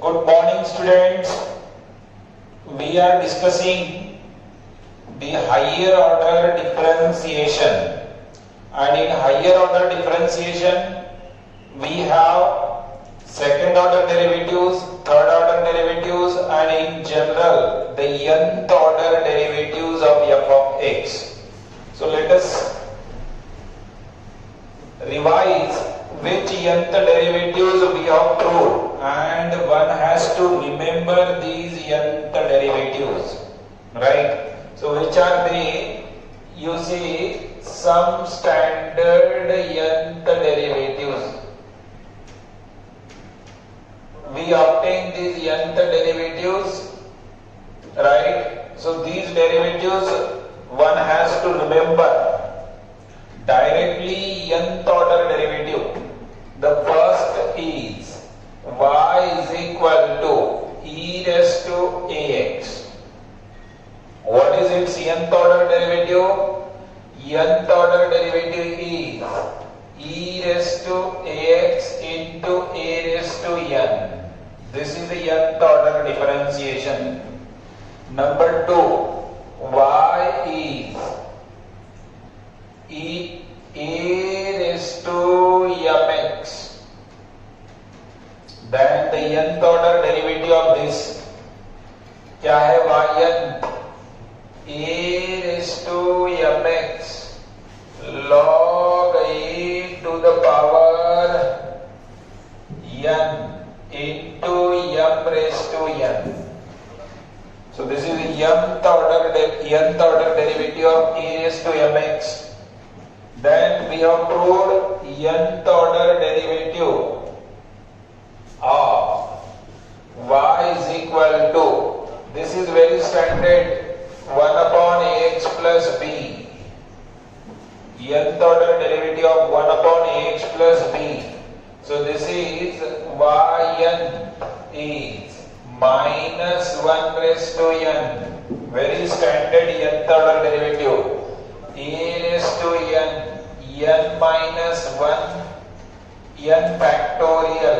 Good morning, students. We are discussing the higher order differentiation, and in higher order differentiation we have second order derivatives, third order derivatives, and in general the nth order derivatives of f of x. So let us revise which nth derivatives we have proved, and one has to remember these nth derivatives, right? So which are they? You see some standard nth derivatives. We obtain these nth derivatives, right? So these derivatives one has to remember directly nth order derivative. The first is y is equal to e raised to ax. What is its nth order derivative? Nth order derivative is e raised to ax into a raised to n. This is the nth order differentiation. Number 2, y is a raised to mx. Then the nth order derivative of this क्या है? yn a raised to mx log a to the power n into m raised to n. So this is the nth order derivative of a raised to mx. Then we have proved nth order derivative of y is equal to, this is very standard, 1 upon ax plus b. Nth order derivative of 1 upon ax plus b. So this is yn is minus 1 raised to n. Very standard nth order derivative. A raised to n minus 1 n factorial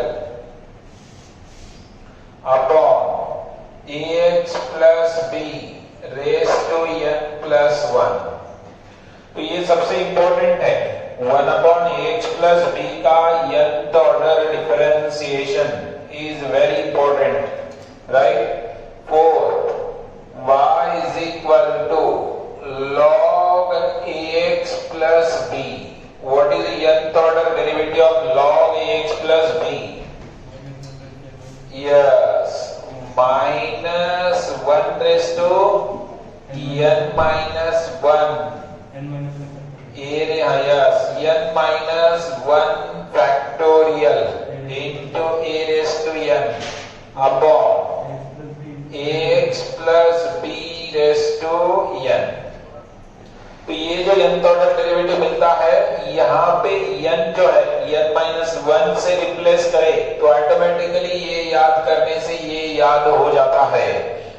upon ax plus b raised to n plus 1. तो ये सबसे important है, 1 upon ax plus b का nth order differentiation is very important, right? 4, y is equal to log ax plus b. What is the nth order derivative of log ax plus b? Yes, minus 1 raised to n minus 1. Yes, n minus 1 factorial into a raised to n upon ax plus b raised to n. तो ये जो nth order derivative मिलता है, यहाँ पे n जो है n minus 1 से रिप्लेस करे तो ऑटोमेटिकली ये याद करने से ये याद हो जाता है,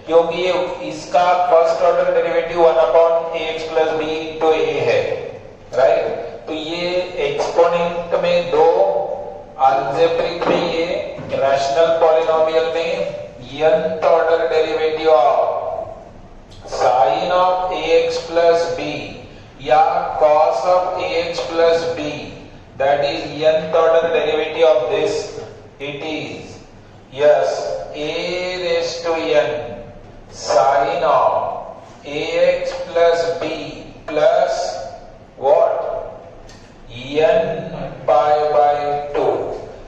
क्योंकि ये इसका first order derivative 1 upon ax plus b into a है, राइट? तो ये एक्सपोनेंट में 2, अलजेब्रिक में ये, रैशनल पॉलिनोमियल में nth order derivative of sin of ax plus b या cos of ax plus b, that is nth order derivative of this. It is, yes, a raised to n sin of ax plus b plus what? n pi by 2.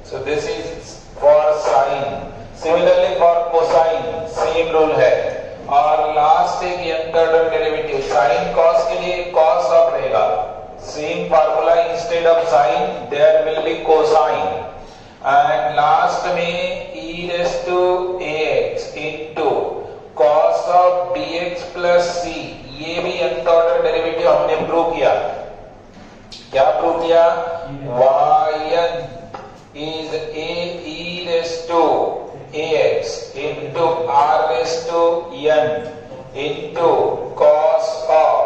So this is for sin. Similarly for cosine same rule है. और last एक nth order derivative sin cos के लिए cos of रहेगा, same formula, instead of sin there will be cosine, and last में e raised to ax into cos of bx plus c. ये भी nth order derivative हमने prove किया. क्या prove किया? yn is a e raised to ax into r raised to n into cos of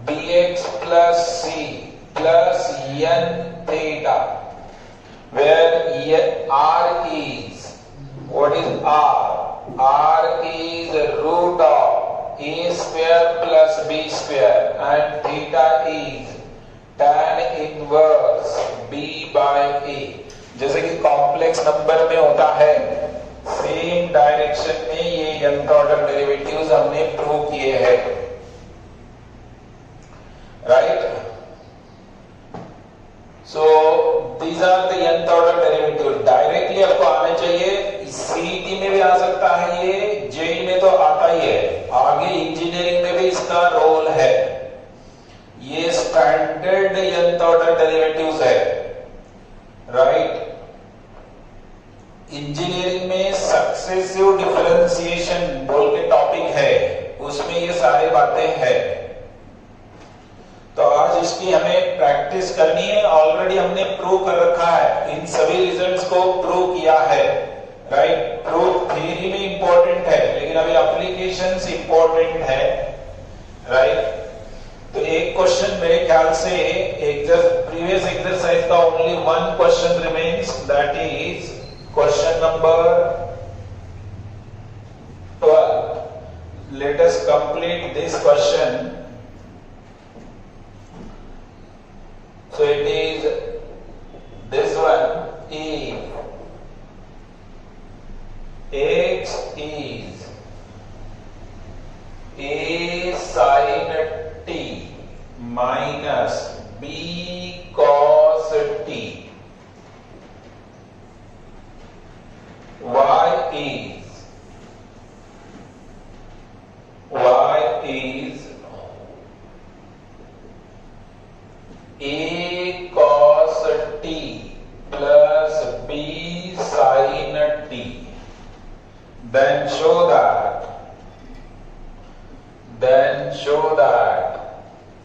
bx plus c plus n theta, where r is What is R? R is root of A square plus B square and theta is tan inverse B by A. जैसे कि complex number में होता है, same direction में ये nth order derivatives हमने prove किए हैं, right? So these are the nth order derivative. Directly आपको आने चाहिए, सीईटी में भी आ सकता है, ये जेई में तो आता ही है, आगे इंजीनियरिंग में भी इसका रोल है. ये स्टैंडर्ड nth ऑर्डर डेरिवेटिव्स है, राइट? इंजीनियरिंग में सक्सेसिव डिफरेंशिएशन बोल के टॉपिक है, उसमें ये सारी बातें हैं. तो आज इसकी हमें प्रैक्टिस करनी है. ऑलरेडी हमने प्रूव कर रखा है, इन सभी रिजल्ट्स को प्रूव किया है, राइट? प्रूफ थ्योरी में इंपॉर्टेंट है, लेकिन अभी एप्लीकेशंस इंपॉर्टेंट है, राइट? तो एक क्वेश्चन मेरे ख्याल से प्रीवियस एक्सरसाइज का only one question remains, that is question number 12. Let us complete this question. So it is this one. If x is a sin t minus b cos t, y is a cos t plus b sin t, then show that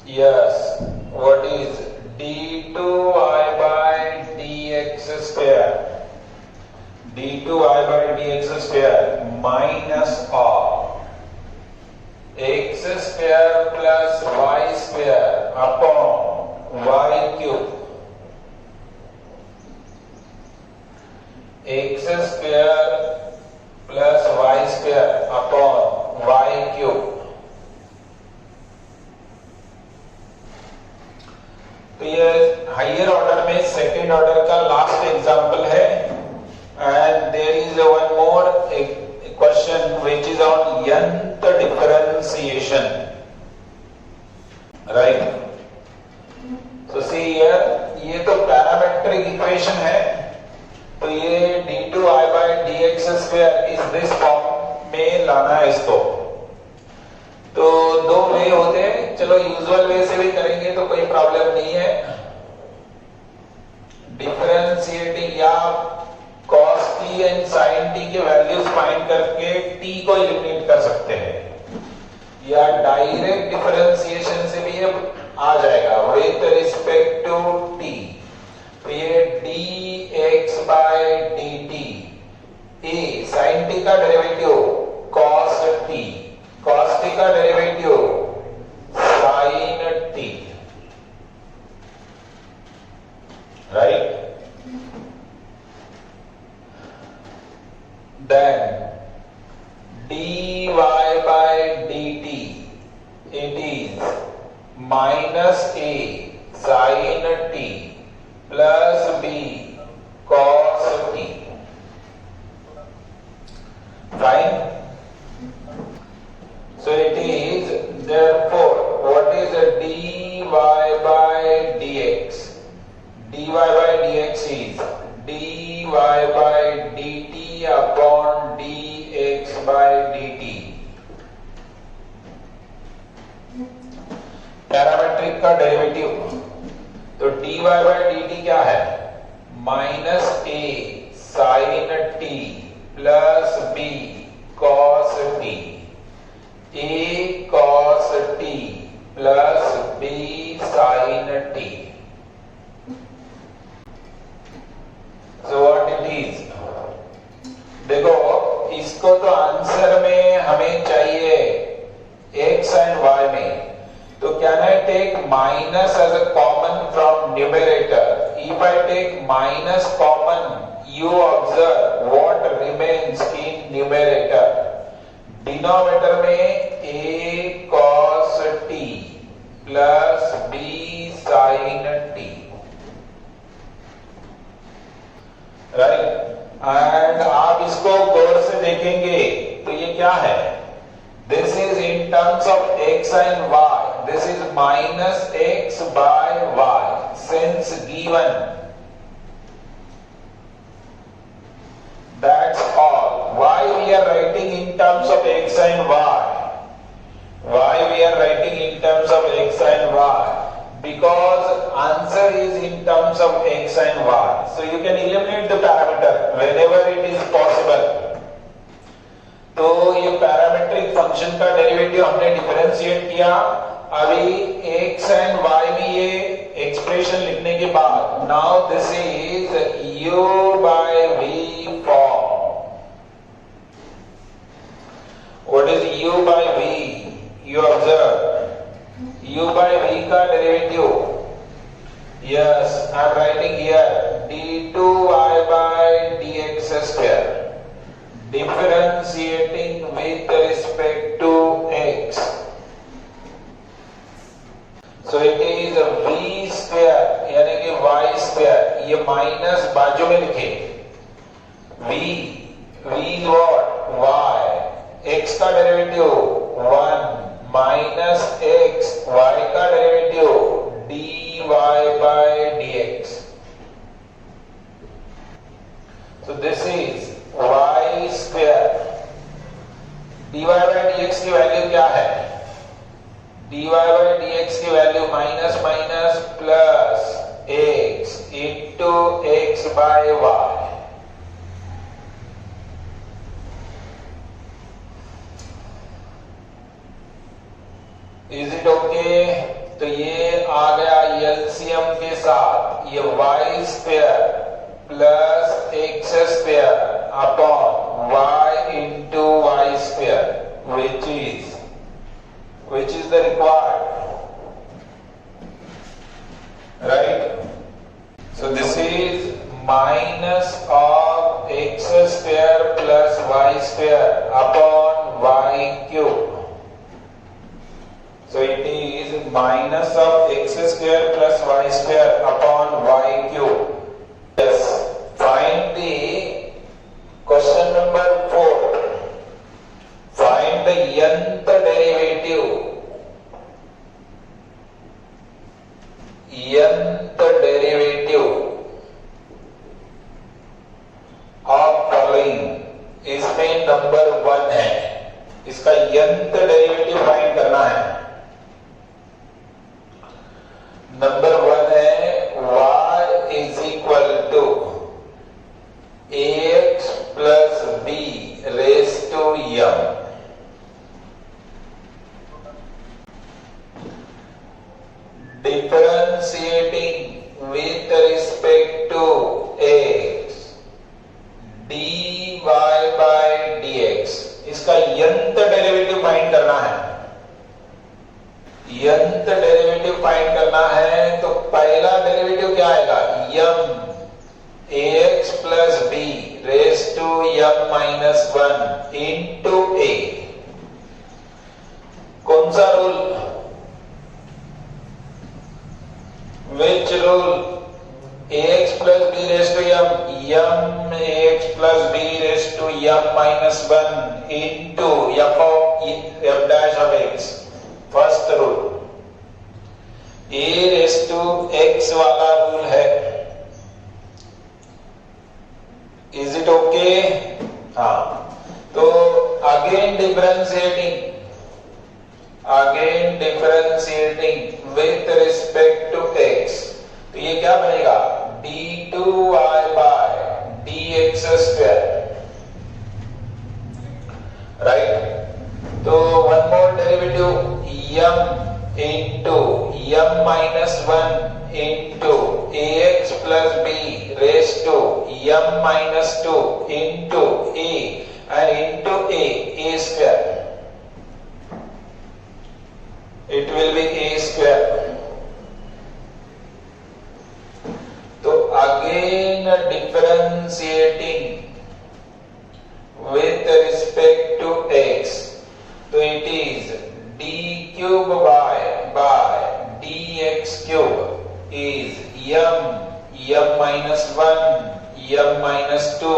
yes, what is d2y by dx square minus of x square plus y square upon y cube, x square plus y square upon y cube. तो ये higher order में second order का last example है. And there is one more question which is on nth differentiation, right? So see here, ये तो parametric equation है, तो ये d2i by dx square इस दिस फॉर्म में लाना है इसको. तो दो वे होते हैं, चलो यूजुअल वे से भी करेंगे तो कोई प्रॉब्लम नहीं है. डिफरेंशिएटिंग या cos t and sin t के वैल्यूज फाइंड करके t को एलिमिनेट कर सकते हैं, या डायरेक्ट डिफरेंशिएशन से भी ये आ जाएगा विद रिस्पेक्ट टू t. तो ये dx by dt, a sin t का derivative cos t, cos t का derivative sin t, right? Then dy by dt, it is minus a sin t plus b cos t. Fine. So it is, therefore, what is dy by dx? dy by dx is dy by dt upon dx by dt. Parametric का derivative, तो dy by dt क्या है? Minus a sin t plus b cos t. a cos t plus b sin t. So what it is? देखो, इसको तो answer में हमें चाहिए x एंड y में, तो can I take minus as a common from numerator? if I take minus common, you observe what remains in numerator. Denominator में a cos t plus b sin t, right? And आप इसको गौर से देखेंगे तो ये क्या है? This is in terms of x and y. This is minus x by y. Since given, that's all. Why we are writing in terms of x and y? Why we are writing in terms of x and y? Because answer is in terms of x and y. So you can eliminate the parameter whenever it is possible. तो ये parametric function का derivative हमने differentiate किया. अभी x and y में ये expression लिखने के बाद now this is u by v form. What is u by v? You observe u by v का derivative. Yes, I am writing here d2y by dx square. Differentiating with respect to x. So it is v square यानी कि y square. ये minus बाजू में लिखे. v is what? y. x का derivative 1 minus x, y का derivative dy by dx. So this is y square. dy by dx की value क्या है? dy by dx की value minus minus plus x into x by y. Is it okay? तो ये आ गया LCM के साथ. ये y square plus x square upon y into y square which is the required, right? So this is minus of x square plus y square upon y cube. So it is minus of x square plus y square upon y cube. Yes. Find the question number 4. Find the nth derivative. Nth derivative of following. इसमें number 1 है. इसका nth derivative find करना है. Number 1 है y is equal to ax plus b raised to m. Differentiating with respect to x dy by dx. इसका nth derivative find करना है. nth derivative find करना है तो पहला डेरिवेटिव क्या आएगा? m ax plus b raised to m minus 1 into a. कौन सा rule? Which rule? ax plus b raised to m ax plus b raised to m minus 1 into f dash of x. First rule. a raised to x वाला rule है. Is it okay? हाँ. तो again differentiating with respect to x. तो ये क्या बनेगा? d2y by dx square, right? तो one more derivative m into m minus 1 into ax plus b raised to m minus 2 into a and into a square. It will be a square. तो differentiating with respect to x, so it is d cube by dx cube is m minus 1 m minus 2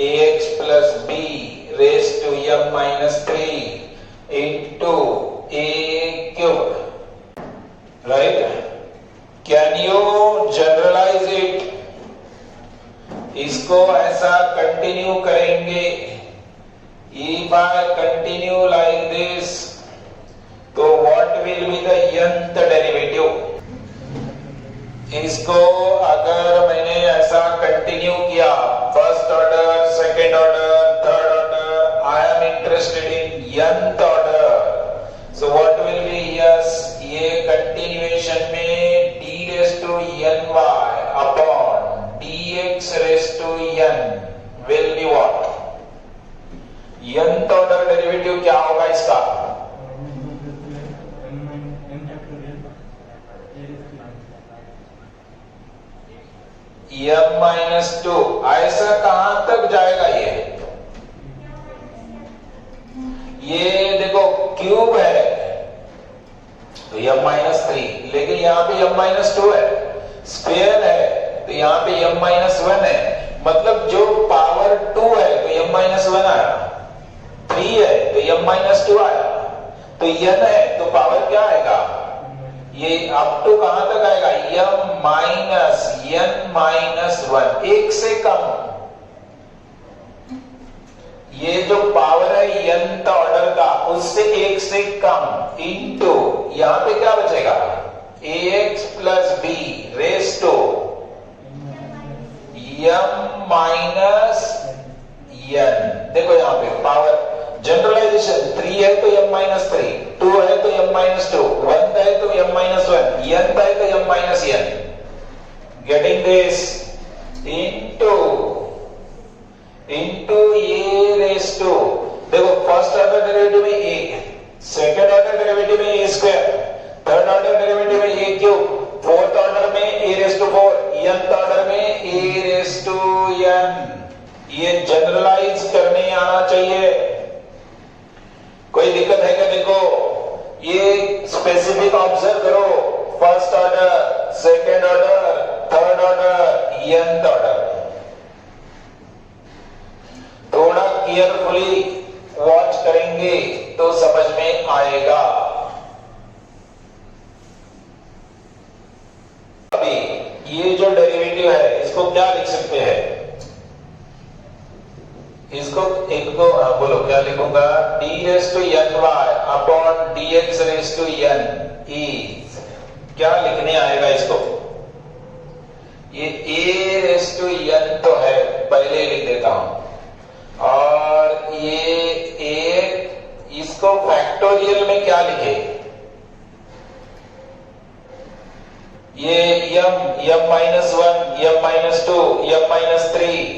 ax plus b raised to m minus 3 into a cube, right? Can you generalize it? इसको ऐसा continue करेंगे. If I continue like this, तो what will be the nth derivative? इसको अगर मैंने ऐसा continue किया, first order, second order, third order, I am interested in nth order. So what will be yes, ये कंटिन्यूएशन में d raise to n y upon dx raise to n will be what? nth order derivative क्या होगा इसका? m minus 2. ऐसा कहां तक जाएगा ये देखो क्यूब है तो m माइनस 3, लेकिन यहाँ पे m माइनस 2 है. स्क्वायर है तो यहाँ पे m माइनस 1 है. मतलब जो पावर 2 है तो m माइनस 1 आया, 3 है तो m माइनस 2 आया, तो n है तो पावर क्या आएगा? ये अप टू कहां तक आएगा? m माइनस n माइनस 1, एक से कम. ये जो पावर है nth ऑर्डर का उससे एक से कम इनटू यहां पे क्या बचेगा? ax plus b raise to m minus n. देखो यहां पे पावर जनरलाइजेशन 3 है तो m माइनस 3, 2 है तो m माइनस 2, 1 है तो m माइनस 1, n है तो m minus n. Getting this into a raise to, देखो फर्स्ट ऑर्डर डेरिवेटिव में a, सेकंड ऑर्डर डेरिवेटिव में a square, third order derivative में a क्यूब, फोर्थ ऑर्डर में a raise to 4, nth order में a raise to n. ये generalise करने आना चाहिए. कोई दिक्कत है क्या? देखो ये स्पेसिफिक ऑब्जर्व करो. First order, second order, third order, nth order. थोड़ा केयरफुली वॉच करेंगे तो समझ में आएगा. अभी ये जो डेरिवेटिव है इसको क्या लिख सकते हैं? इसको एक को बोलो क्या लिखूंगा? d raise to n y upon dx raise to n is क्या लिखने आएगा इसको? ये a रेज़ टू n तो है, पहले लिख देता हूं. और ये a, इसको फैक्टोरियल में क्या लिखे? ये m minus 1, m minus 2, m minus 3,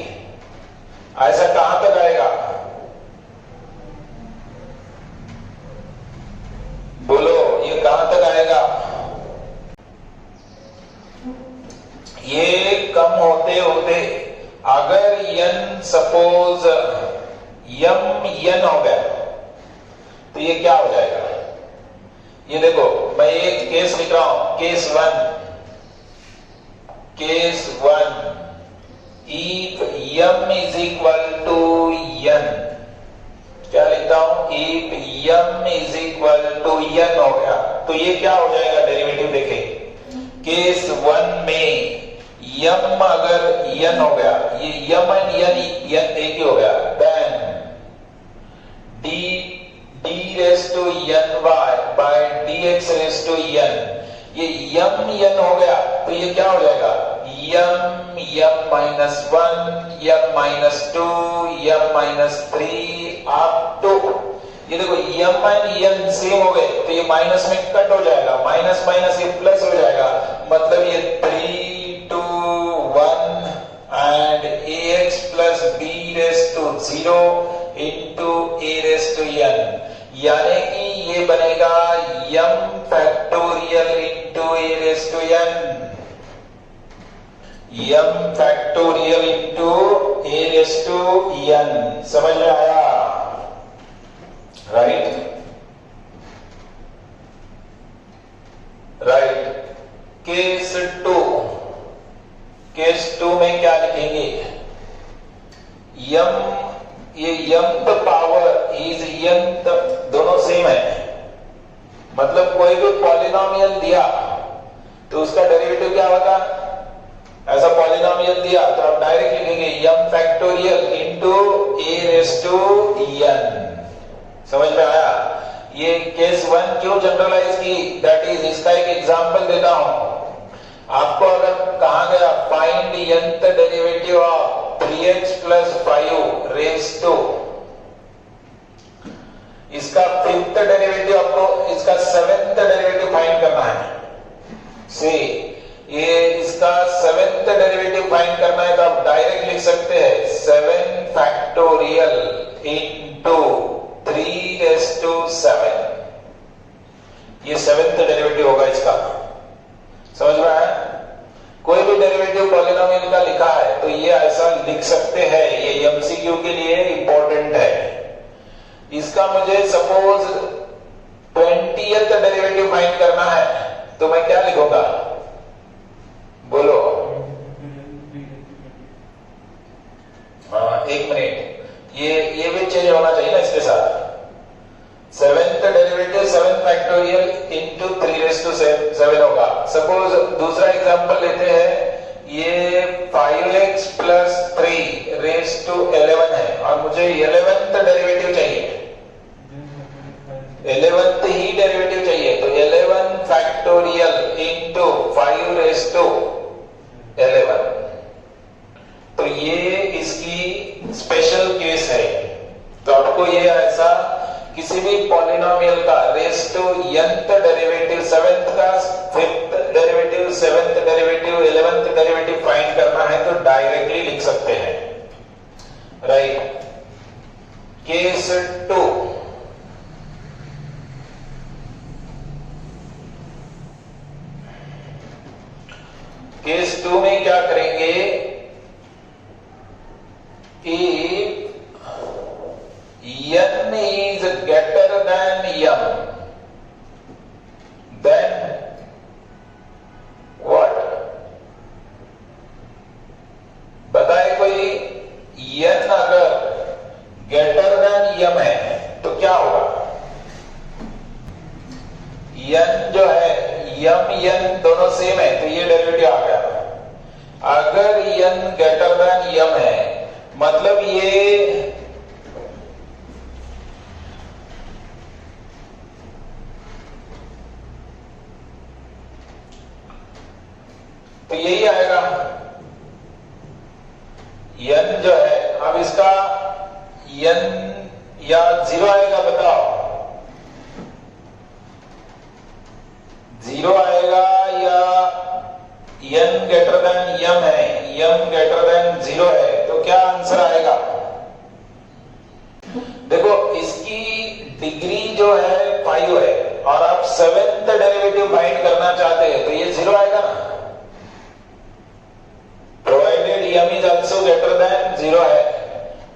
ऐसा कहां तक आएगा? बोलो ये कहां तक आएगा? ये कम होते होते अगर n सपोज n हो गया तो ये क्या हो जाएगा? ये देखो मैं एक केस लिख रहा हूं, case 1. If m is equal to n, क्या लिखता हूं? If m is equal to n हो गया तो ये क्या हो जाएगा? डेरिवेटिव देखें. केस 1 में m अगर n हो गया, ये m एंड n एक ही हो गया, then d raise to n y by dx raise to n. ये m n हो गया तो ये क्या हो जाएगा? m minus 1, m minus 2, m minus 3 up to, ये देखो m एंड n सेम हो गए तो ये माइनस में कट हो जाएगा, माइनस माइनस ये प्लस हो जाएगा. मतलब ये 3, 2, 1 and ax plus b raise to 0 into a raise to n. यानी कि ये बनेगा m factorial into a raise to n. m factorial into a raise to n। समझ में आया? Right right. केस 2, केस 2 में क्या लिखेंगे? m, ये mth पावर इज nth, दोनों सेम है। मतलब कोई भी पॉलिनोमियल दिया तो उसका डेरिवेटिव क्या होता? ऐसा पॉलिनोमियल दिया तो आप डायरेक्ट लिखेंगे m factorial into a raise to n। समझ में आया? ये केस 1 क्यों जनरलाइज की? दैट इज, इसका एक एग्जांपल देता हूं आपको। अगर कहा गया find nth derivative of 3x plus 5 raise to, इसका 5th डेरिवेटिव आपको, इसका 7th डेरिवेटिव फाइंड करना है। सी, ये इसका 7th डेरिवेटिव फाइंड करना है तो आप डायरेक्ट लिख सकते हैं 7 फैक्टोरियल इनटू 3 रेस टू 7। ये 7th डेरिवेटिव होगा इसका। समझ में आया? कोई भी डेरिवेटिव पॉलिनोमियल का लिखा है तो ये ऐसा लिख सकते हैं। ये एमसीक्यू के लिए इंपॉर्टेंट है। इसका मुझे सपोज 20th डेरिवेटिव फाइंड करना है तो मैं क्या लिखूंगा? बोलो। हाँ, एक मिनट, ये भी चेंज होना चाहिए ना इसके साथ। 7th derivative 7 factorial into 3 raise to 7 होगा। सपोज दूसरा एग्जांपल लेते हैं, ये 5x प्लस 3 रेस टू 11 है और मुझे 11th डेरिवेटिव चाहिए, 11th ही डेरिवेटिव चाहिए। तो 11 फैक्टोरियल इंटू 5 रेस टू 11। तो ये इसकी स्पेशल केस है। तो आपको ये ऐसा किसी भी पॉलिनोमियल का raise to nth derivative, 7th का 5th derivative, 7th derivative, 11th derivative find करना है तो डायरेक्टली लिख सकते हैं। राइट। केस 2, केस 2 में क्या करेंगे? If n is greater than m, then what? बताए कोई? n अगर greater than m है तो क्या होगा? n जो है, m n दोनों सेम है तो ये डेरिवेटिव आ गया। अगर n greater than m है मतलब ये तो यही आएगा। n जो है, अब इसका n या 0 आएगा, बताओ 0 आएगा या n ग्रेटर देन m है, m ग्रेटर देन 0 है तो क्या आंसर आएगा? देखो इसकी डिग्री जो है 5 है और आप 7th डेरिवेटिव फाइंड करना चाहते हैं तो ये 0 आएगा ना। Provided m is also greater than 0 है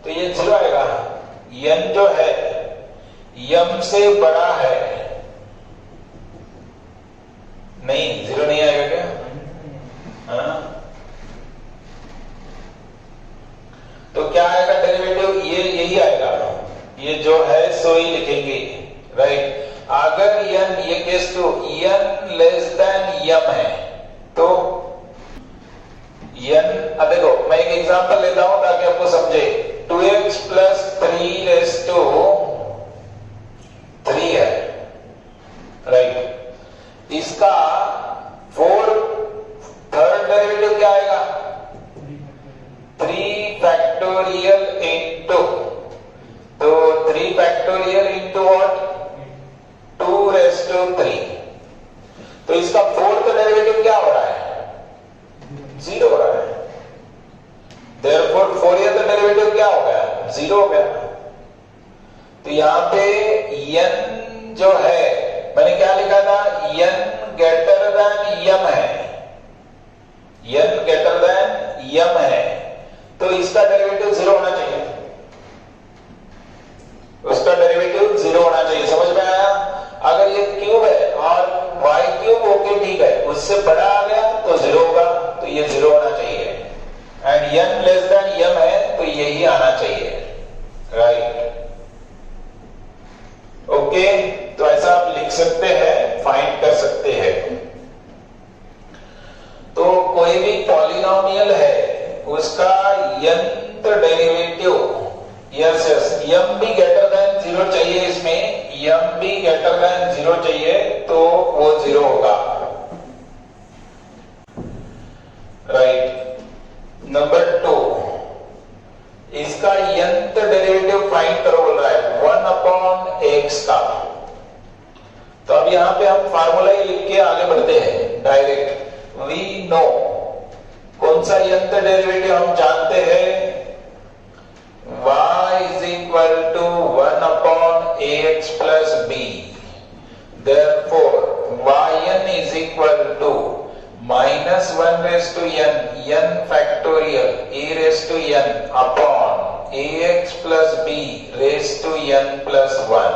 तो ये 0 आएगा। n जो है m से बड़ा है, नहीं 0 नहीं आएगा क्या? हाँ? तो क्या आएगा डेरिवेटिव? ये यही आएगा, ये जो है सो ही लिखेंगे। राइट। अगर n, ये case two n less than m है तो n, देखो मैं एक एग्जांपल लेता हूं ताकि आपको समझे। 2x प्लस 3 रेस टू 3 है। राइट। इसका 3rd डेरिवेटिव क्या आएगा? 3 फैक्टोरियल इंटू, तो 3 factorial into what? 2 raise to 3। तो इसका 4th डेरिवेटिव क्या हो रहा है? 0 हो रहा है। Therefore 4th डेरिवेटिव क्या हो गया? 0 हो गया। तो यहां पे n जो है, मैंने क्या लिखा था? n ग्रेटर देन m है। n ग्रेटर देन m है तो इसका डेरिवेटिव 0 होना चाहिए, उसका डेरिवेटिव 0 होना चाहिए। समझ में आया? अगर ये क्यूब है और y क्यूब ओके ठीक है, उससे बड़ा आ गया तो 0 होगा, तो ये 0 होना चाहिए। And n less than m है तो यही आना चाहिए, राइट? ओके, तो ऐसा आप लिख सकते हैं, फाइंड कर सकते हैं। तो कोई भी पॉलिनोमियल है उसका nth derivative, yes yes, m भी ग्रेटर देन 0 चाहिए, इसमें m भी ग्रेटर देन 0 चाहिए तो वो 0 होगा, राइट? नंबर 2, इसका nth डेरिवेटिव फाइंड करो बोल रहा है 1/x का। तो अब यहां पे हम फार्मूला ही लिख के आगे बढ़ते हैं डायरेक्ट। वी नो, कौन सा nth डेरिवेटिव हम जानते हैं, y is equal to 1/ax plus b, therefore yn is equal to minus 1 raised to n factorial a raised to n upon ax plus b raised to n plus 1।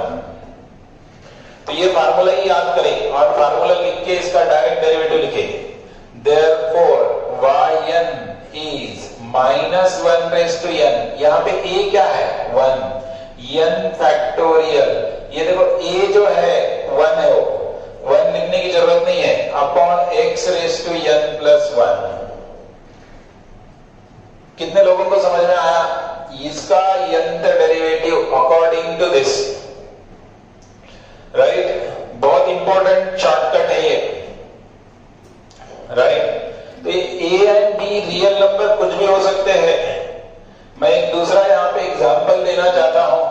तो ये formula ही याद करें और formula लिख के इसका direct derivative लिखें। Therefore yn is minus 1 raised to n, यहां पे a क्या है 1, n factorial, ये देखो a जो है 1 है, वो 1 लिखने की जरूरत नहीं है, upon x raised to n plus 1। कितने लोगों को समझ में आया? इसका nth derivative according to this, right? बहुत इंपॉर्टेंट शॉर्टकट है ये, राइट? तो ये a and b real number कुछ भी हो सकते हैं। मैं एक दूसरा यहां पे एग्जांपल देना चाहता हूं,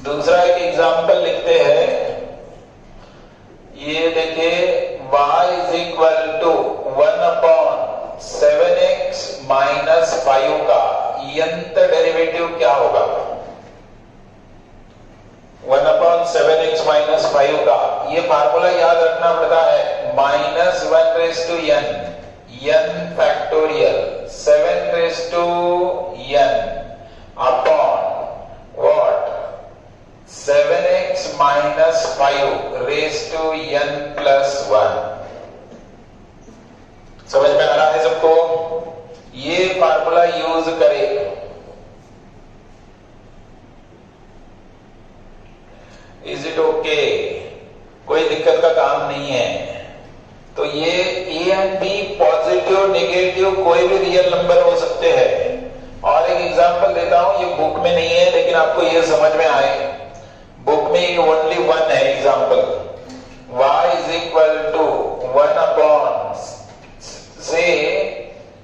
दूसरा एक एग्जांपल लिखते हैं। ये देखिए y is equal to 1/7x minus 5 का nth डेरिवेटिव क्या होगा? 1/7x minus 5 का ये फार्मूला याद रखना पड़ता है, minus 1 raised to n factorial 7 raised to n upon what? 7x minus 5 raised to n plus 1। समझ में आ रहा है सबको? ये फार्मूला यूज करें। Is it okay? कोई दिक्कत का काम नहीं है। तो ये a and b positive negative कोई भी रियल नंबर हो सकते हैं। और एक एग्जांपल देता हूं, ये बुक में नहीं है लेकिन आपको ये समझ में आए, बुक में ओनली 1 है example. y is equal to 1/, से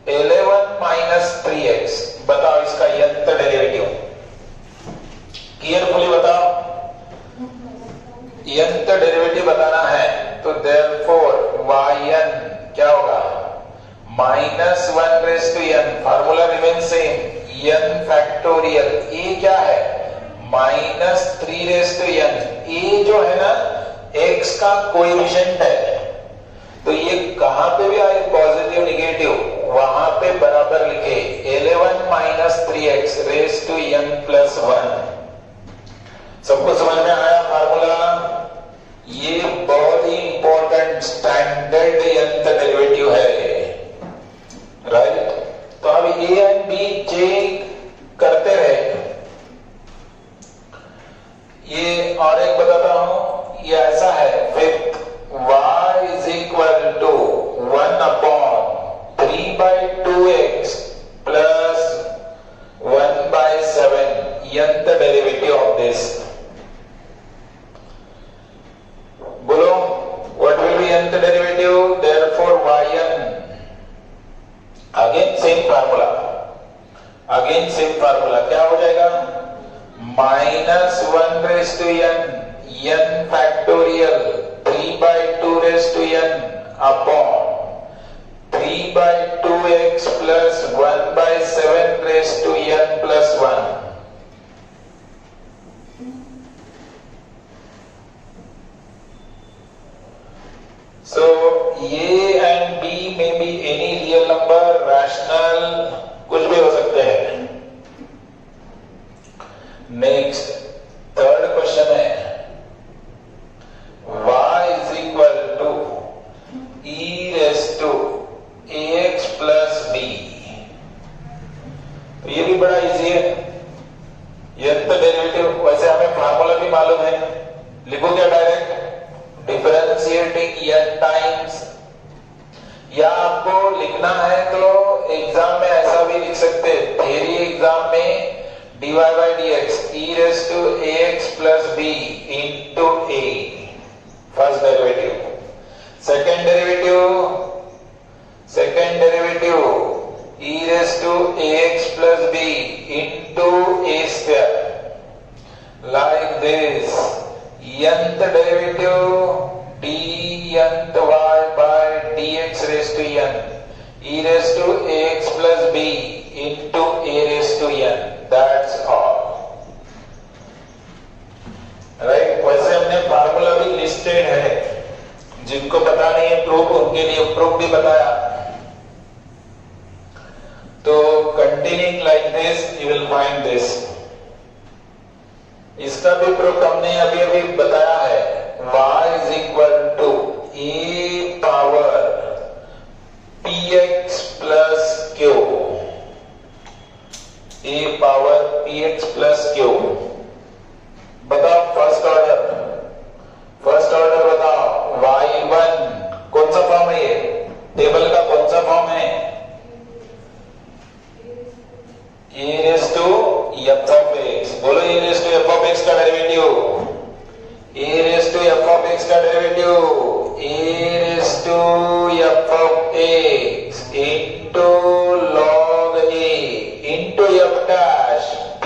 11 minus 3x। बताओ इसका nth डेरिवेटिव, केयरफुली बताओ, nth डेरिवेटिव बताना है। तो therefore yn क्या होगा? minus 1 raised to n, formula remain same, n factorial, a क्या है? minus 3 raised to n। a जो है ना x का कोएफिशिएंट है, तो ये कहां पे भी आए पॉजिटिव नेगेटिव, वहां पे बराबर लिखे 11 minus 3x raised to n plus 1। सबको समझ में आया फार्मूला? ये बहुत ही इंपॉर्टेंट स्टैंडर्ड nth डेरिवेटिव है, राइट? तो अब a एंड b चेक करते रहे। ये और एक बताता हूं, ये ऐसा है, fifth y is equal to 1/3/2x plus 1/7 nth derivative of this. बोलो, what will be nth derivative? Therefore yn, again same formula, क्या हो जाएगा? minus 1 raised to n factorial 3/2 raised to n upon 3/2x plus 1/7 raised to n plus 1। So ये and irregular, rational, कुछ भी हो सकते हैं। नेक्स्ट थर्ड क्वेश्चन है y is equal to e raised to ax plus b। तो ये भी बड़ा इजी है, यंत्र डेरिवेटिव। वैसे हमें फार्मूला भी मालूम है, लिखो क्या डायरेक्ट, डिफरेंशिएटिंग n टाइम्स। या आपको लिखना है तो एग्जाम में ऐसा भी लिख सकते हैं, थ्योरी एग्जाम में dy by dx e raised to ax plus b into a, first derivative. Second derivative e raised to ax plus b into a square, like this। nth derivative d nth y by dx raised to n e raised to ax plus b into a raised to n, that's all, right। वैसे हमने formula भी listed है, जिनको पता नहीं है proof, उनके लिए प्रूफ भी बताया। तो continuing like this you will find this. इसका भी प्रूफ हमने अभी अभी बताया है, y is equal to a power px plus q, a power px plus q। बताओ फर्स्ट ऑर्डर बताओ, y1 कौन सा फॉर्म है, ये टेबल का कौन सा फॉर्म है, a raised to f of x। बोलो a raised to f of x का derivative, a raised to f of x का derivative, a raised to f of x into log a into f dash p,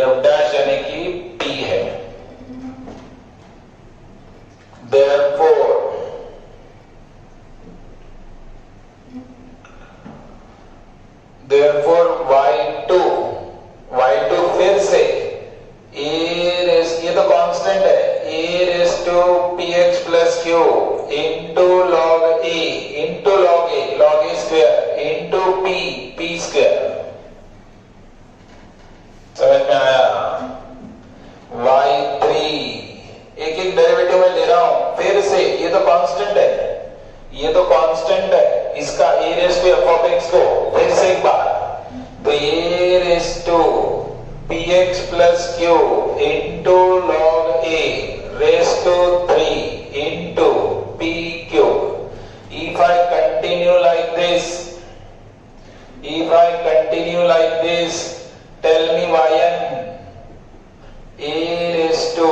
f dash यानी कि p है। Therefore y2 फिर से ये तो constant है, a raised to px plus q into log a square into p square। समझ में आया? y3 एक एक डेरिवेटिव में ले रहा हूं फिर से, ये तो कांस्टेंट है, इसका a raised to f of x को फिर से एक बार, तो a raised to px plus q into log a raised to 3 into pq। If I continue like this, tell me yn, a raised to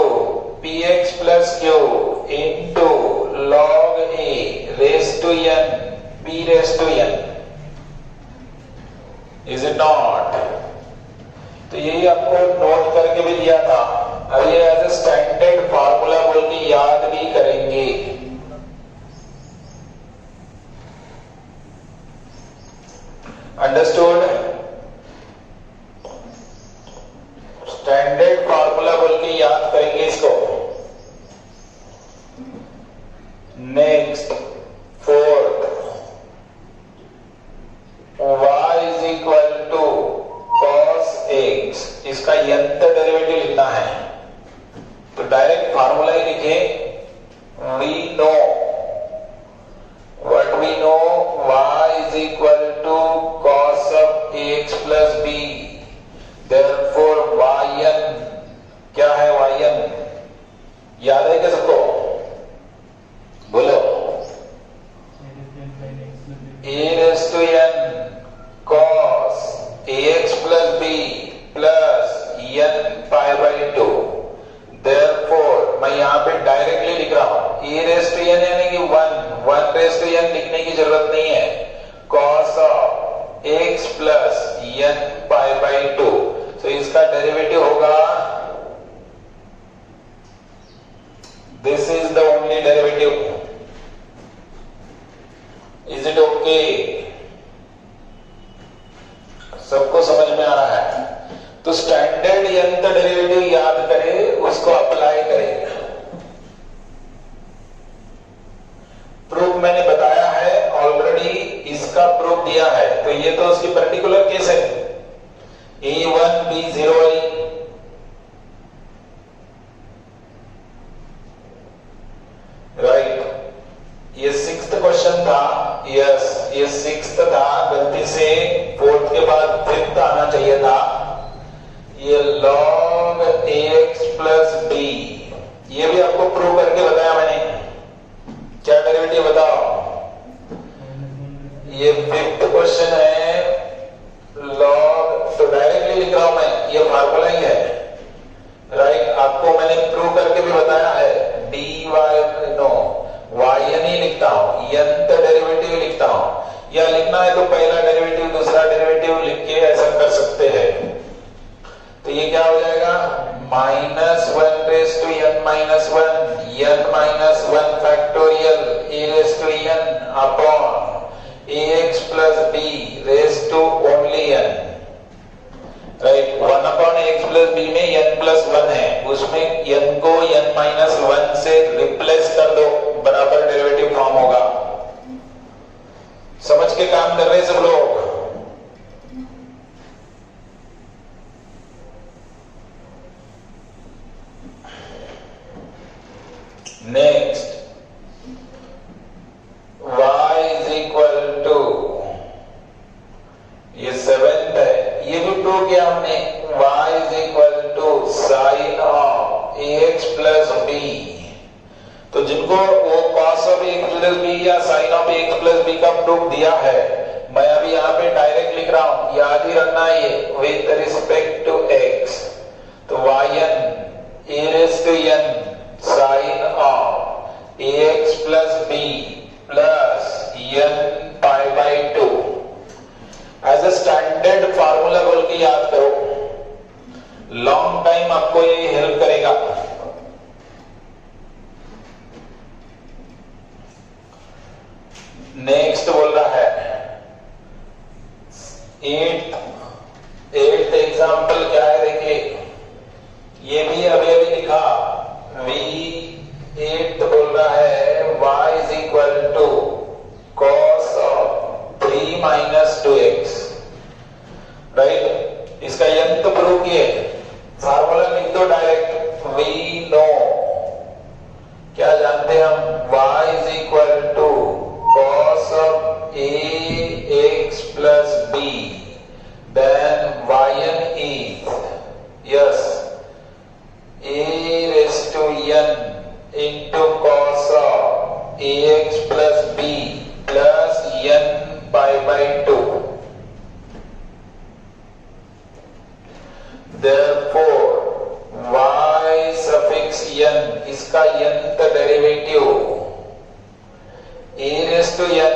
px plus q into log a raised to n p raised to n, is it not? तो यही आपको note करके भी दिया था, अब ये as a standard formula बोल के याद भी करेंगे। अंडरस्टूड? स्टैंडर्ड फार्मूला बोल के याद करेंगे इसको। Next fourth, y is equal to cos x, इसका यंत्र डेरिवेटिव लिखना है तो डायरेक्ट फार्मूला ही लिखे। we know y is equal to cos of ax plus b, therefore yn क्या है, yn याद है क्या सबको? बोलो, a raised to n cos ax plus b plus n pi by 2। therefore मैं यहां पे डायरेक्टली लिख रहा हूं, a raised to n यानी कि 1 raised to n लिखने की जरूरत नहीं है, cos of x plus n pi by 2। तो इसका डेरिवेटिव होगा, this is the only derivative, is it okay? सबको समझ में आ रहा है? तो स्टैंडर्ड यंत्र डेरिवेटिव याद करें, उसको अप्लाई करें। प्रूफ मैंने बताया है ऑलरेडी, दिया है, तो ये तो उसकी पर्टिकुलर केस है, A1 B0 वाली। राइट, ये 6th क्वेश्चन था। यस, ये 6th था, गलती से 4th के बाद 5th आना चाहिए था। ये log ax प्लस b, ये भी आपको प्रूव करके बताया मैंने। क्या डेरिवेटिव बताओ? ये 5th क्वेश्चन है। log, तो डायरेक्टली लिख रहा हूं मैं, ये फार्मूला ही है। राइट, आपको मैंने प्रूव करके भी बताया है। dy, नो yn ही लिखता हूं, nth डेरिवेटिव लिखता हूं। या लिखना है तो पहला डेरिवेटिव दूसरा डेरिवेटिव लिख के ऐसा कर सकते हैं। तो ये क्या हो जाएगा? -1 raise to n minus 1 n minus 1 factorial a raise to n upon ax plus b raise to only n। Right, 1 upon ax plus b में n प्लस 1 है, उसमें n को n माइनस 1 से रिप्लेस कर दो, बराबर डेरिवेटिव फॉर्म होगा। समझ के काम कर रहे हैं सब लोग? Next, y is equal to, ये 7th है, ये भी प्रूव किया हमने। y is equal to sine of ax plus b। तो जिनको वो cos of ax plus b या sine of ax plus b का प्रूफ दिया है, मैं अभी यहाँ पे डायरेक्ट लिख रहा हूं, याद ही रखना ये विद रिस्पेक्ट टू x। तो yn a raise to n sine of ax plus b plus n pi by 2 as a standard formula बोल के याद करो। लॉन्ग टाइम आपको ये हेल्प करेगा। नेक्स्ट बोल रहा है 8th एग्जाम्पल क्या है देखिए, ये भी अभी अभी लिखा। V8 बोल रहा है y is equal to cos of 3 minus 2x। Right, इसका यंत्र प्रूव किए, फार्मूला लिख दो डायरेक्ट। वी नो, क्या जानते हैं हम? y is equal to cos of ax plus b, then yn is, yes, a raised to n into cos of ax plus b plus n pi by 2. Therefore, y suffix n, इसका nth derivative a raised to n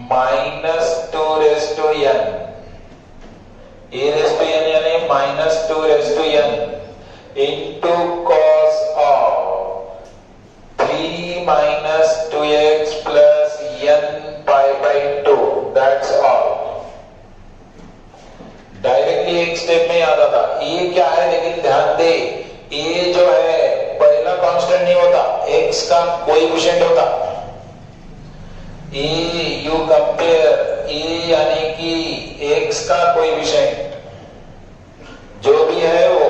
minus 2 raised to n, a raised to n यानी minus 2 raised to n into cos of 3 minus 2x plus n pi by 2, that's all। Directly एक step में याद आता। ये क्या है लेकिन ध्यान दे, a जो है पहला कांस्टेंट नहीं होता, x का कोएफिशिएंट होता। a यू कंपेयर a यानी कि x का कोएफिशिएंट जो भी है वो।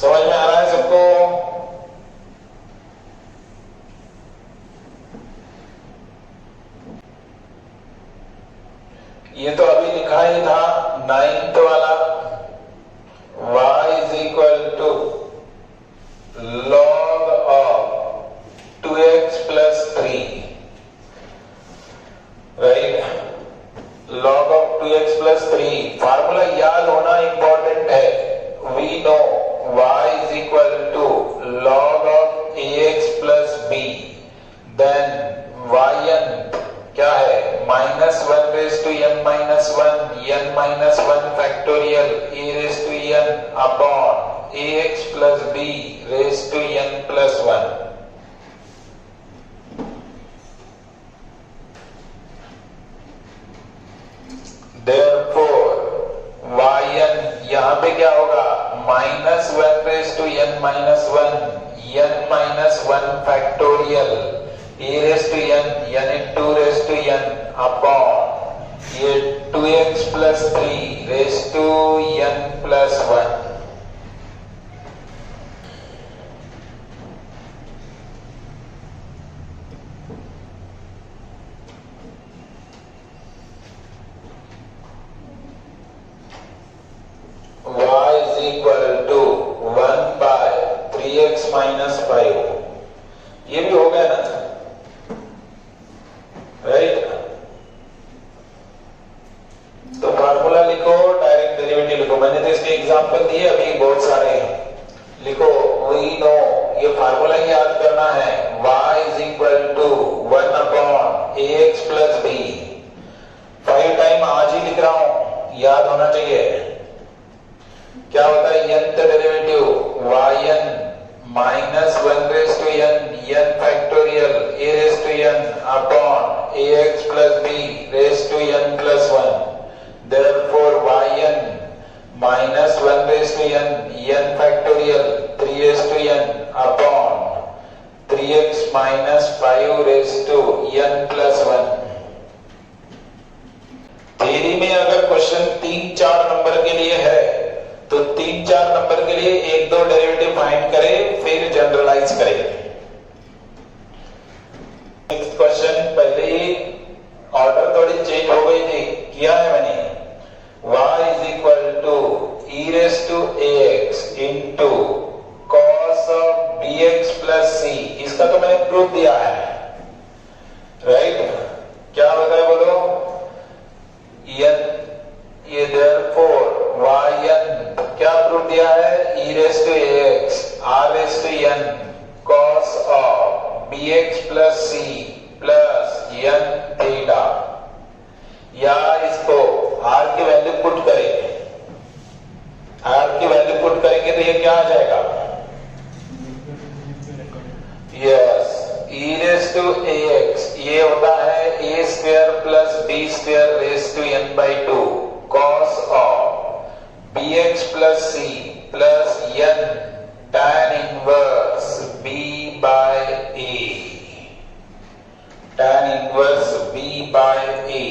समझ में आ रहा है सबको? ये तो अभी लिखा ही था 9th वाला, y is equal to log of 2x plus 3। Right, log of 2x plus 3 formula याद होना इंपॉर्टेंट है। We know y is equal to log of ax plus b, then yn क्या है? -1 raise to n minus 1 n minus 1 factorial a raise to n upon ax plus b raise to n plus 1। Therefore, yn यहां पे क्या होगा? -1 raise to n minus 1 n minus 1 factorial a raise to n यानी 2 raise to n upon ये 2x plus 3 raise to n plus 1। y is equal to 1 by 3x minus 5। ये भी हो गया ना, राइट? तो फार्मूला लिखो, डायरेक्ट डेरिवेटिव लिखो। मैंने तो इसके एग्जांपल दिए, अभी बहुत सारे हैं। लिखो वी नो, ये फार्मूला याद करना है। y is equal to 1 upon ax plus b। 5 time आज ही लिख रहा हूं, याद होना चाहिए। क्या होता है nth derivative yn minus 1 raise to n factorial a raise to n upon ax plus b raise to n plus 1। therefore yn minus 1 raise to n factorial 3 raise to n upon 3x minus 5 raise to n plus 1। Theory में अगर question 3-4 number के लिए है तो 3-4 number के लिए 1-2 derivative find करें, फिर जनरलाइज करें। नेक्स्ट क्वेश्चन, पहले ही ऑर्डर थोड़ी चेंज हो गई थी, किया है मैंने। y is equal to e raised to ax into cos of bx plus c। इसका तो मैंने प्रूफ दिया है, राइट? क्या बताए बोलो? ये therefore yn क्या प्रूफ दिया है? e raised to ax r raised to n cos of bx plus c plus n theta। या इसको r की वैल्यू पुट करेंगे, r की वैल्यू पुट करेंगे तो ये क्या आ जाएगा? Yes, e raised to ax ये होता है a square plus b square raise to n by 2 cos of bx plus c plus n tan inverse b by a। tan inverse b by a,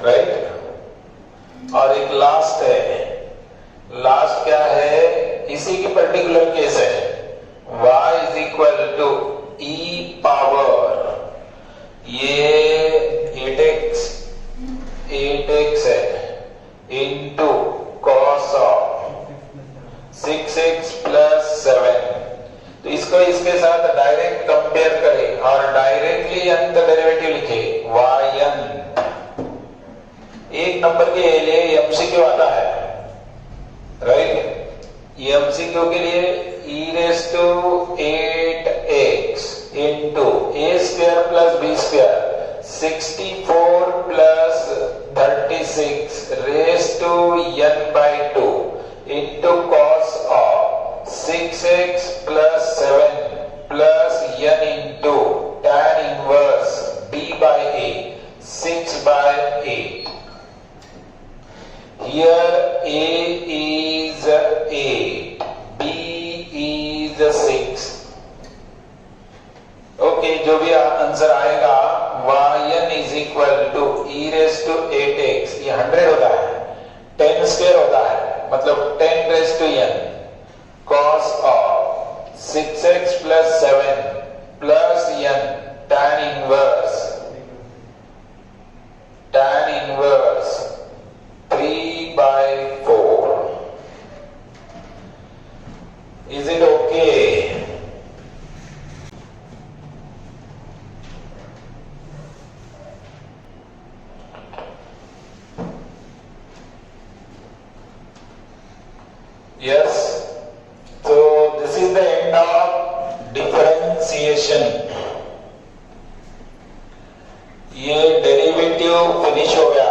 right? और एक last है, last क्या है? इसी की पर्टिकुलर केस है। y is equal to e power ये 8x है into cos of 6x plus 7। तो इसको इसके साथ डायरेक्ट कंपेयर करें और डायरेक्टली nth डेरिवेटिव लिखे yn। एक नंबर के लिए एमसीक्यू आता है, राइट? ये एमसीक्यू के लिए e raised to 8x into a square plus b square 64 plus 36 raised to n by 2 into cos of 6x plus 7 plus n into tan inverse b by a 6 by 8। Here a is 8, b is 6। Okay, जो भी answer आएगा yn is equal to e raised to 8x, ये 100 होता है, 10 square होता है, मतलब 10 raised to n cos of 6x plus 7 plus n tan inverse 3 by 4। Is it okay? Yes. So this is the end of differentiation। ये derivative finish हो गया।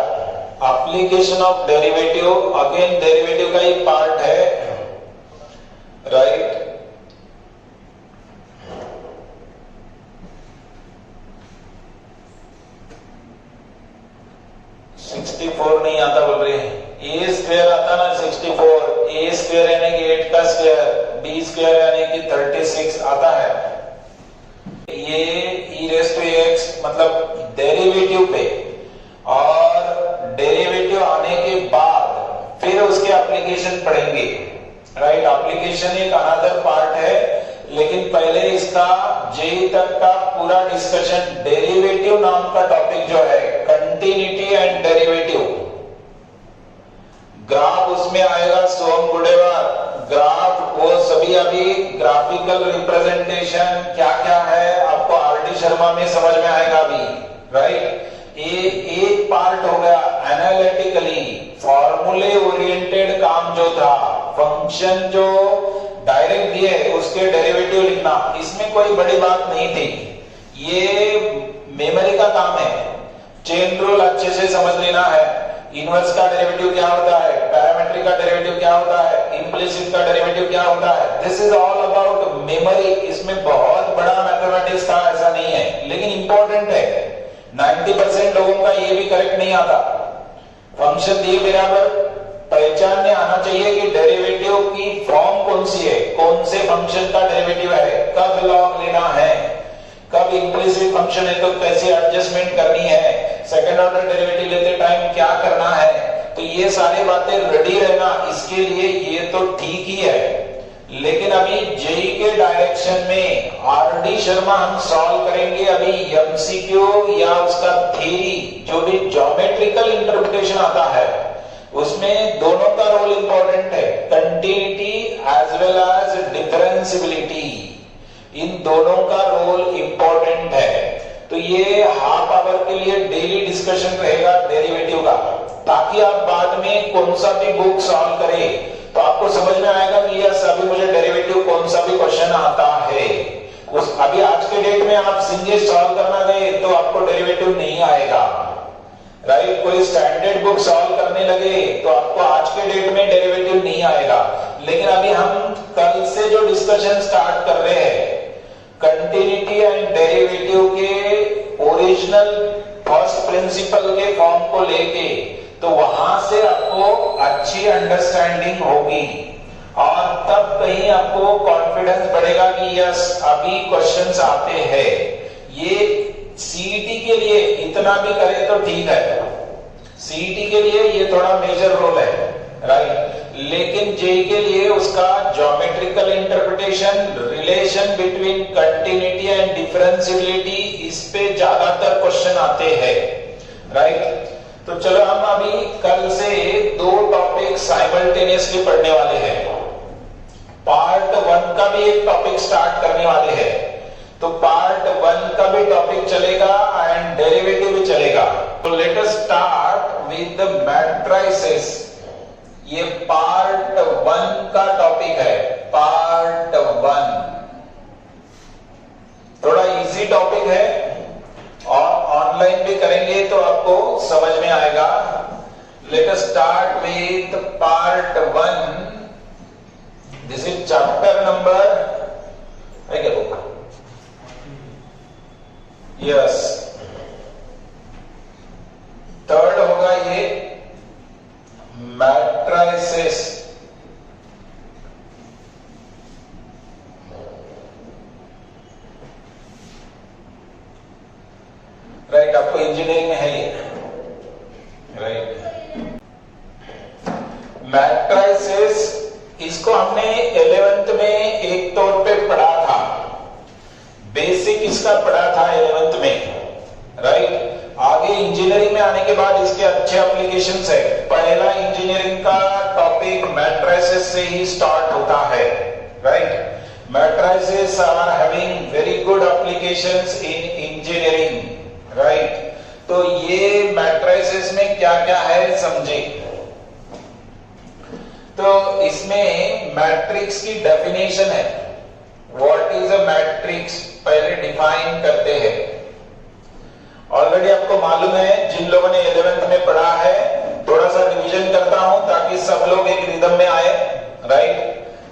Application of derivative, again derivative का ही part है, right? नहीं आता बोल रहे हैं, ए स्क्वायर आता ना 64, ए स्क्वायर यानी कि 8 का स्क्वायर, बी स्क्वायर यानी कि 36 आता है। ये e रेस टू एक्स मतलब डेरिवेटिव पे, और डेरिवेटिव आने के बाद फिर उसके एप्लीकेशन पढ़ेंगे, राइट। एप्लीकेशन एक अनदर पार्ट है, लेकिन पहले इसका जेई तक का पूरा डिस्कशन डेरिवेटिव नाम का टॉपिक जो है, कंटिन्यूटी एंड डेरिवेटिव, ग्राफ उसमें आएगा सोम गुडेवार, ग्राफ वो सभी अभी ग्राफिकल रिप्रेजेंटेशन क्या क्या है आपको आरडी शर्मा में समझ में आएगा अभी, राइट। ये एक पार्ट हो गया एनालिटिकली, फॉर्मूले ओरिएंटेड काम जो था, फंक्शन जो डायरेक्ट दिए उसके डेरिवेटिव लिखना, इसमें कोई बड़ी बात नहीं थी, ये मेमोरी का काम है। चेन रूल अच्छे से समझ लेना है, इनवर्स का डेरिवेटिव क्या होता है, पैरामेट्रिक का डेरिवेटिव क्या होता है, इम्प्लिसिट का डेरिवेटिव क्या होता है, this is all about memory. इसमें बहुत बड़ा मैथमेटिक्स था ऐसा नहीं है, लेकिन इंपॉर्टेंट है। 90% लोगों का ये भी करेक्ट नहीं आता। फंक्शन दिए बराबर पहचानने आना चाहिए कि डेरिवेटिव की फॉर्म कौन सी है, कौन से फंक्शन का डेरिवेटिव है, कब लॉग लेना है, कब इंप्लिसिट फंक्शन है तो कैसे एडजस्टमेंट करनी है, सेकंड ऑर्डर डेरिवेटिव लेते टाइम क्या करना है। तो ये सारी बातें रेडी रहना, इसके लिए ये तो ठीक ही है। लेकिन अभी जेई के डायरेक्शन में आरडी शर्मा हम सॉल्व करेंगे अभी एमसीक्यू या उसका थ्योरी, जो भी ज्योमेट्रिकल इंटरप्रिटेशन आता है उसमें दोनों का रोल इंपॉर्टेंट है, continuity as well as differentiability, इन दोनों का रोल इंपॉर्टेंट है। तो ये हाफ आवर के लिए डेली डिस्कशन रहेगा डेरिवेटिव का, ताकि आप बाद में कौन सा भी बुक सॉल्व करें तो आपको समझ में आएगा कि यस अभी मुझे डेरिवेटिव कौन सा भी क्वेश्चन आता है। उस अभी आज के डेट में आप सिंगल सॉल्व करना गए तो आपको डेरिवेटिव नहीं आएगा, राइट। कोई स्टैंडर्ड बुक सॉल्व करने लगे तो आपको आज के डेट में डेरिवेटिव नहीं आएगा। लेकिन अभी हम कल से जो डिस्कशन स्टार्ट कर रहे हैं कंटिन्यूटी एंड डेरिवेटिव के ओरिजिनल फर्स्ट प्रिंसिपल के फॉर्म को लेके, तो वहां से आपको अच्छी अंडरस्टैंडिंग होगी और तब कहीं आपको कॉन्फिडेंस बढ़ेगा कि यस अभी क्वेश्चंस आते हैं। ये सीईटी के लिए इतना भी करें तो ठीक है, सीईटी के लिए ये थोड़ा मेजर रोल है, राइट। लेकिन जेई के लिए उसका geometrical interpretation, relation between continuity and differentiability, इस पे ज्यादातर क्वेश्चन आते हैं, राइट। तो चलो हम अभी कल से दो टॉपिक साइमल्टेनियसली पढ़ने वाले हैं। पार्ट 1 का भी एक टॉपिक स्टार्ट करने वाले हैं, तो पार्ट 1 का भी टॉपिक चलेगा एंड डेरिवेटिव भी चलेगा। तो let us start with the matrices. ये पार्ट 1 का टॉपिक है, पार्ट 1 थोड़ा इजी टॉपिक है और ऑनलाइन भी करेंगे तो आपको समझ में आएगा। Let us start with part 1। This is chapter number, है क्या बुक? यस, थर्ड होगा ये मैट्रिसेस। राइट, आपको इंजीनियरिंग में है ये, राइट। मैट्रिसेस, इसको हमने 11th में एक तौर पे पढ़ा था, बेसिक इसका पढ़ा था 11th में, राइट। आगे इंजीनियरिंग में आने के बाद इसके अच्छे एप्लीकेशंस है। पहला इंजीनियरिंग का टॉपिक मैट्रिसेस से ही स्टार्ट होता है, right. Matrices are having very good applications in engineering, right. तो ये मैट्रिसेस में क्या क्या है समझे। तो इसमें मैट्रिक्स की डेफिनेशन है, व्हाट इज अ मैट्रिक्स पहले डिफाइन करते हैं। ऑलरेडी आपको मालूम है, जिन लोगों ने 11th में पढ़ा है, थोड़ा सा रिवीजन करता हूं ताकि सब लोग एक रिदम में आए, राइट।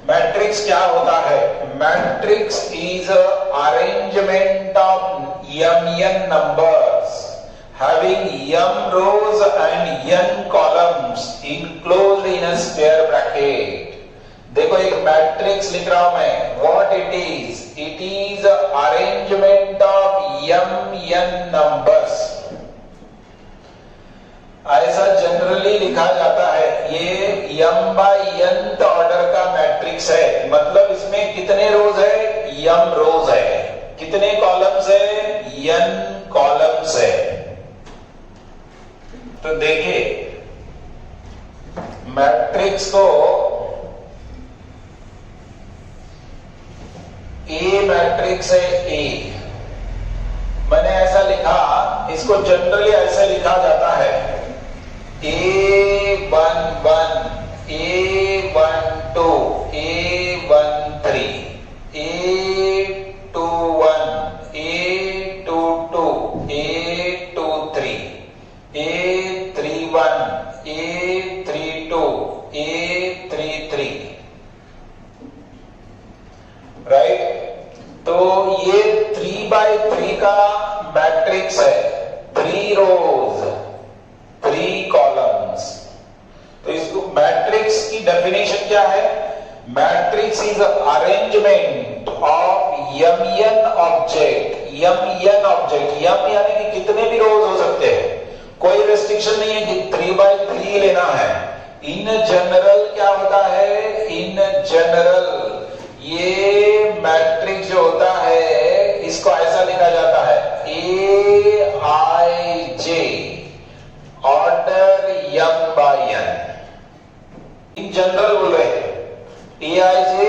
मैट्रिक्स क्या होता है? Matrix is a arrangement of n numbers having m rows and n columns enclosed in a square bracket. देखो एक मैट्रिक्स लिख रहा हूं मैं, what it is arrangement of m n numbers. ऐसा जनरली लिखा जाता है, ये m by nth ऑर्डर का मैट्रिक्स है, मतलब इसमें कितने रोज है, m रोज है, कितने कॉलम्स है, n कॉलम्स है। तो देखिए मैट्रिक्स को ए मैट्रिक्स है, ए मैंने ऐसा लिखा, इसको जनरली ऐसे लिखा जाता है, A11, A12, A13, A21, A22, A23, A31, A32, A33, right. तो ये 3 by 3 का मैट्रिक्स है, 3 रोज 3 कॉलम्स। तो इसको मैट्रिक्स की डेफिनेशन क्या है, matrix is arrangement of mn object, mn object, m यानी कि कितने भी रोज हो सकते हैं, कोई रेस्ट्रिक्शन नहीं है कि 3 by 3 लेना है। इन जनरल क्या होता है, इन जनरल ये मैट्रिक्स जो होता है इसको ऐसा लिखा जाता है, Aij order m by n। In general बोल रहे हैं Aij